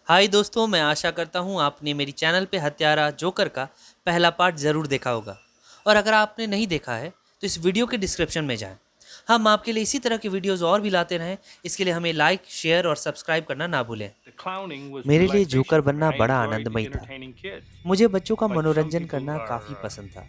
हाय दोस्तों, मैं आशा करता हूँ आपने मेरी चैनल पे हत्यारा जोकर का पहला पार्ट ज़रूर देखा होगा। और अगर आपने नहीं देखा है तो इस वीडियो के डिस्क्रिप्शन में जाएं। हम आपके लिए इसी तरह के वीडियोस और भी लाते रहें। इसके लिए हमें लाइक, शेयर और सब्सक्राइब करना ना भूलें। The clowning was मेरे लिए जोकर relaxation for me. बनना I बड़ा enjoyed आनंदमयी था। entertaining kids. मुझे बच्चों का Like some मनोरंजन people करना काफ़ी are, पसंद था।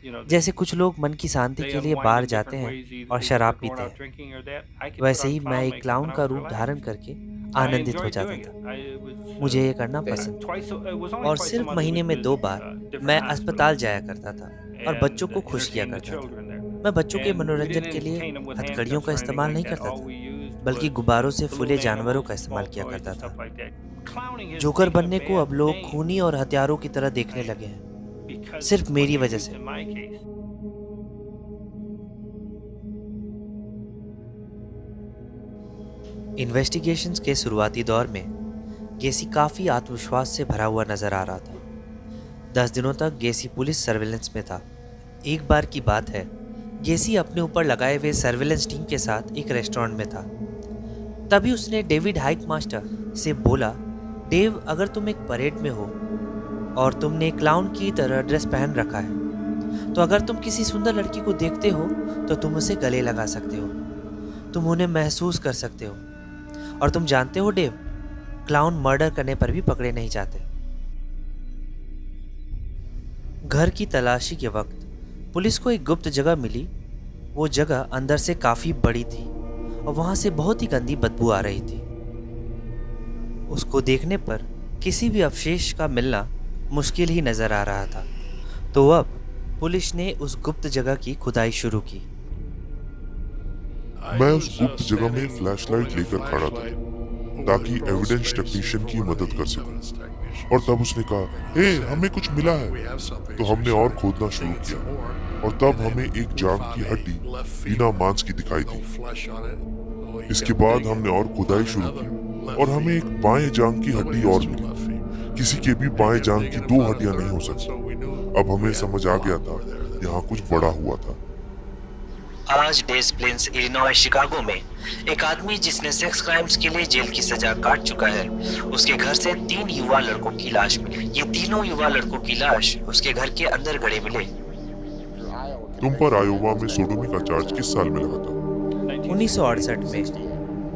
they जैसे कुछ लोग मन की शांति they के लिए unwind बाहर in जाते different हैं ways. और Either शराब they're going पीते out हैं, drinking or that. I could put वैसे on ही मैं clown एक makeup क्लाउन and I का was रूप धारण relaxed. करके I आनंदित हो enjoyed जाता doing it. था। It was मुझे ये करना पसंद था। twice. It was only और twice a सिर्फ month. It महीने was में 2 बार different मैं अस्पताल hospitals जाया करता था और बच्चों and को खुश किया entertain the करता था। children there. मैं बच्चों के And we मनोरंजन didn't के लिए entertain them with हथकड़ियों handcuffs का or anything इस्तेमाल like नहीं that. करता All था, we used बल्कि was गुब्बारों से फूले balloon जानवरों animals का and इस्तेमाल small किया toys करता and था। stuff like that. Clowning has joker taken a बनने को अब bad लोग name. खूनी और हथियारों की तरह देखने I लगे हैं, because सिर्फ of what मेरी you वजह used से। in my case. इन्वेस्टिगेशंस के शुरुआती दौर में गेसी काफ़ी आत्मविश्वास से भरा हुआ नजर आ रहा था। 10 दिनों तक गेसी पुलिस सर्विलेंस में था। एक बार की बात है, गेसी अपने ऊपर लगाए हुए सर्विलेंस टीम के साथ एक रेस्टोरेंट में था। तभी उसने डेविड हाइक मास्टर से बोला, डेव, अगर तुम एक परेड में हो और तुमने क्लाउन की तरह ड्रेस पहन रखा है, तो अगर तुम किसी सुंदर लड़की को देखते हो तो तुम उसे गले लगा सकते हो, तुम उन्हें महसूस कर सकते हो। और तुम जानते हो डेव, क्लाउन मर्डर करने पर भी पकड़े नहीं जाते। घर की तलाशी के वक्त पुलिस को एक गुप्त जगह मिली। वो जगह अंदर से काफी बड़ी थी और वहां से बहुत ही गंदी बदबू आ रही थी। उसको देखने पर किसी भी अवशेष का मिलना मुश्किल ही नजर आ रहा था। तो अब पुलिस ने उस गुप्त जगह की खुदाई शुरू की। मैं उस गुप्त जगह में फ्लैशलाइट लेकर खड़ा था ताकि एविडेंस टेक्नीशियन की मदद कर सकूं। और तब उसने कहा, हे, हमें कुछ मिला है। तो हमने और खोदना शुरू किया और तब हमें एक जांग की हड्डी बिना मांस की दिखाई दी। इसके बाद हमने और खुदाई शुरू की और हमें एक बाएं जांग की हड्डी और मिली। किसी के भी बाएं जांग की 2 हड्डियां नहीं हो सकती। अब हमें समझ आ गया था, यहाँ कुछ बड़ा हुआ था। आज डेस प्लेन्स इलिनॉय शिकागो में एक आदमी जिसने सेक्स क्राइम्स के लिए जेल की सजा काट चुका है, उसके घर से 3 युवा लड़कों की लाश मिली। ये तीनों युवा लड़कों की लाश उसके घर के अंदर गड़े मिले। तुम पर आयोवा में सोडोमी का चार्ज किस साल में लगा था? 1968 में।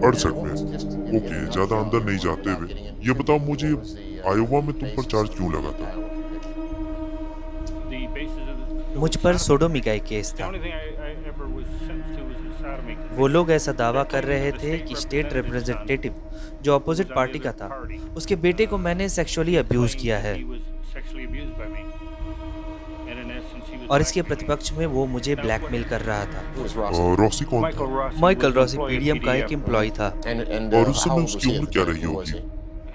68 में। ओके, ज्यादा अंदर नहीं जाते हुए ये बताओ मुझे, आयोवा में तुम पर चार्ज क्यों लगा था? The basis of this, मुझ पर सोडोमी का एक केस the था। only thing I ever was sentenced to was a sodomy वो लोग ऐसा conviction. दावा They कर told me रहे that the थे state कि स्टेट representative's son, रिप्रेजेंटेटिव जो opposite who's on the party का other था, party, उसके बेटे को मैंने सेक्सुअली अब्यूज claimed किया that है he was sexually abused by me. And in essence, he was और इसके blackmailing me. प्रतिपक्ष में वो मुझे ब्लैकमेल कर रहा था। रॉसी कौन Michael था? Rossi Michael was Rossi employee of PDM का एक PDF. एम्प्लॉय था। और उस समय उसकी उम्र क्या रही होगी?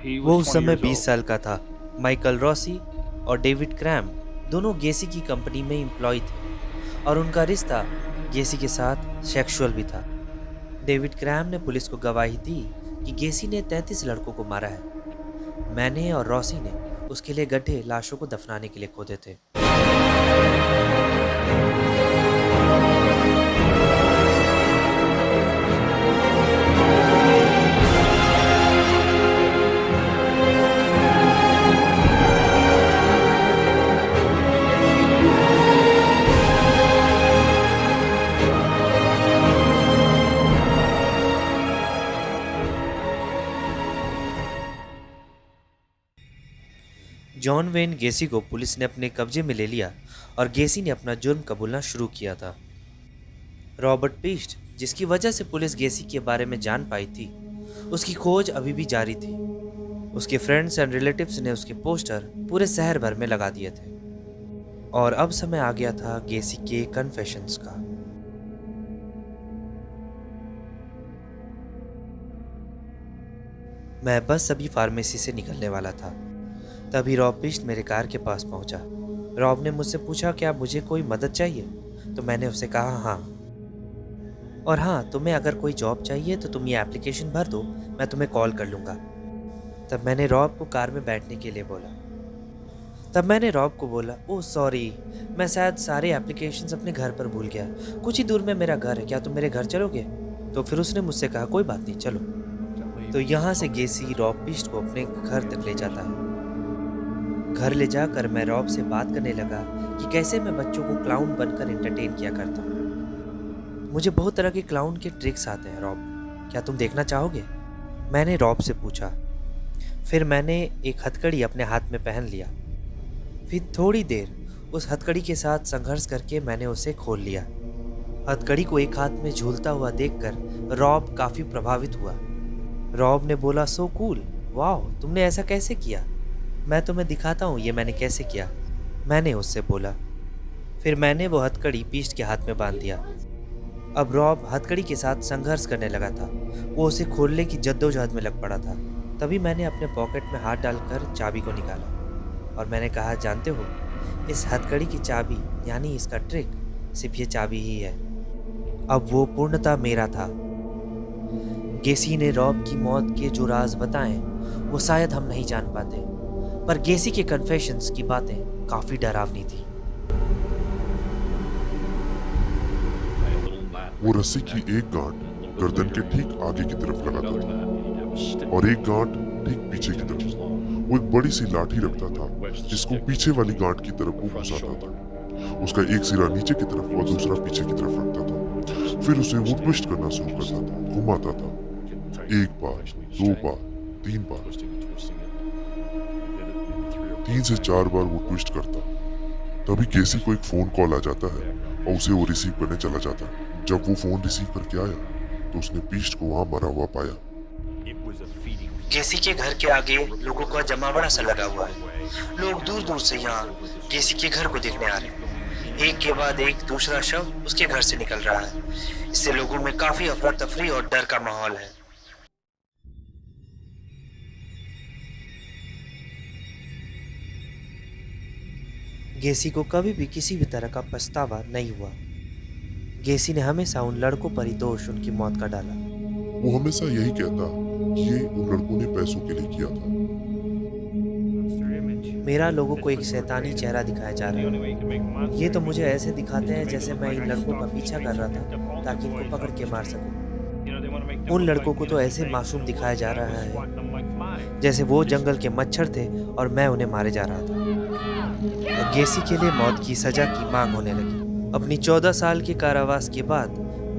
He वो was उस 20 समय years 20 old. साल का था। माइकल रॉसी और डेविड क्रैम दोनों गेसी की कंपनी में एम्प्लॉय थे और उनका रिश्ता गेसी के साथ सेक्सुअल भी था। डेविड क्रैम ने पुलिस को गवाही दी कि गेसी ने 33 लड़कों को मारा है। मैंने और रॉसी ने उसके लिए गड्ढे लाशों को दफनाने के लिए खोदे थे। जॉन वेन गेसी को पुलिस ने अपने कब्जे में ले लिया और गेसी ने अपना जुर्म कबूलना शुरू किया था। रॉबर्ट पीस्ट, जिसकी वजह से पुलिस गेसी के बारे में जान पाई थी, उसकी खोज अभी भी जारी थी। उसके फ्रेंड्स एंड रिलेटिव्स ने उसके पोस्टर पूरे शहर भर में लगा दिए थे और अब समय आ गया था गेसी के कन्फेशंस का। मैं बस अभी फार्मेसी से निकलने वाला था, तभी रॉब पिस्ट मेरे कार के पास पहुंचा। रॉब ने मुझसे पूछा, क्या मुझे कोई मदद चाहिए? तो मैंने उससे कहा हाँ, और हाँ, तुम्हें अगर कोई जॉब चाहिए तो तुम ये एप्लीकेशन भर दो, मैं तुम्हें कॉल कर लूँगा। तब मैंने रॉब को कार में बैठने के लिए बोला। ओह सॉरी, मैं शायद सारे एप्लीकेशंस अपने घर पर भूल गया। कुछ ही दूर में मेरा घर है, क्या तुम मेरे घर चलोगे? तो फिर उसने मुझसे कहा, कोई बात नहीं, चलो। तो यहाँ से गेसी रॉब पिस्ट को अपने घर तक ले जाता है। घर ले जाकर मैं रॉब से बात करने लगा कि कैसे मैं बच्चों को क्लाउन बनकर एंटरटेन किया करता हूँ। मुझे बहुत तरह के क्लाउन के ट्रिक्स आते हैं रॉब, क्या तुम देखना चाहोगे? मैंने रॉब से पूछा। फिर मैंने एक हथकड़ी अपने हाथ में पहन लिया। फिर थोड़ी देर उस हथकड़ी के साथ संघर्ष करके मैंने उसे खोल लिया। हथकड़ी को एक हाथ में झूलता हुआ देखकर रॉब काफ़ी प्रभावित हुआ। रॉब ने बोला, सो कूल, वाह, तुमने ऐसा कैसे किया? मैं तुम्हें दिखाता हूँ ये मैंने कैसे किया, मैंने उससे बोला। फिर मैंने वो हथकड़ी पीस्ट के हाथ में बांध दिया। अब रॉब हथकड़ी के साथ संघर्ष करने लगा था। वो उसे खोलने की जद्दोजहद में लग पड़ा था। तभी मैंने अपने पॉकेट में हाथ डालकर चाबी को निकाला और मैंने कहा, जानते हो, इस हथकड़ी की चाबी यानी इसका ट्रिक सिर्फ ये चाबी ही है। अब वो पूर्णतः मेरा था। गेसी ने रॉब की मौत के जो राज बताए वो शायद हम नहीं जान पाते, पर गेसी के कन्फेशंस की बातें काफी डरावनी थी। वो रस्सी की एक गांठ गर्दन के ठीक आगे की तरफ लगाता था और एक गांठ ठीक पीछे की तरफ। वो एक बड़ी सी लाठी रखता था जिसको पीछे वाली गांठ की तरफ वो घुसाता था। उसका एक सिरा नीचे की तरफ और दूसरा पीछे की तरफ रखता था। फिर उसे वो ट्विस्ट करना शुरू करता था, घुमाता था, एक बार, दो बार, 3 बार, 3 से 4 बार वो ट्विस्ट करता। तभी गेसी को एक फोन कॉल आ जाता है और उसे वो रिसीव करने चला जाता है। जब वो फोन रिसीव करके आया तो उसने पीस्ट को वहां मरा हुआ पाया। गेसी के घर के आगे लोगों का जमावड़ा सा लगा हुआ है। लोग दूर दूर से यहाँ गेसी के घर को देखने आ रहे हैं। एक के बाद एक दूसरा शव उसके घर से निकल रहा है। इससे लोगों में काफी अफरा तफरी और डर का माहौल है। गेसी को कभी भी किसी भी तरह का पछतावा नहीं हुआ। गेसी ने हमेशा उन लड़कों पर ही दोष उनकी मौत का डाला। वो हमेशा यही कहता कि ये उन लड़कों ने पैसों के लिए किया था। मेरा लोगों को एक शैतानी चेहरा दिखाया जा रहा है। ये तो मुझे ऐसे दिखाते हैं जैसे मैं इन लड़कों का पीछा कर रहा था ताकि इनको पकड़ के मार सकूं। उन लड़कों को तो ऐसे मासूम दिखाया जा रहा है जैसे वो जंगल के मच्छर थे और मैं उन्हें मारे जा रहा था। गेसी के लिए मौत की सजा की मांग होने लगी। अपनी 14 साल के कारावास के बाद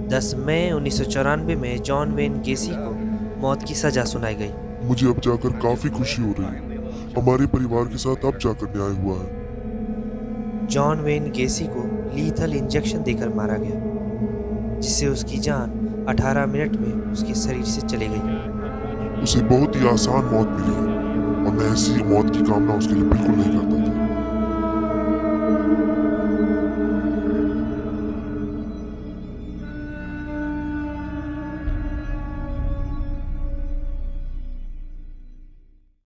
10 मई 1994 में जॉन वेन गेसी को मौत की सजा सुनाई गई। मुझे अब जाकर काफी खुशी हो रही है। हमारे परिवार के साथ अब जाकर न्याय हुआ है। जॉन वेन गेसी को लीथल इंजेक्शन देकर मारा गया, जिससे उसकी जान 18 मिनट में उसके शरीर से चली गई। उसे बहुत ही आसान मौत मिली है और मैं ऐसी मौत की कामना उसके लिए बिल्कुल नहीं करता।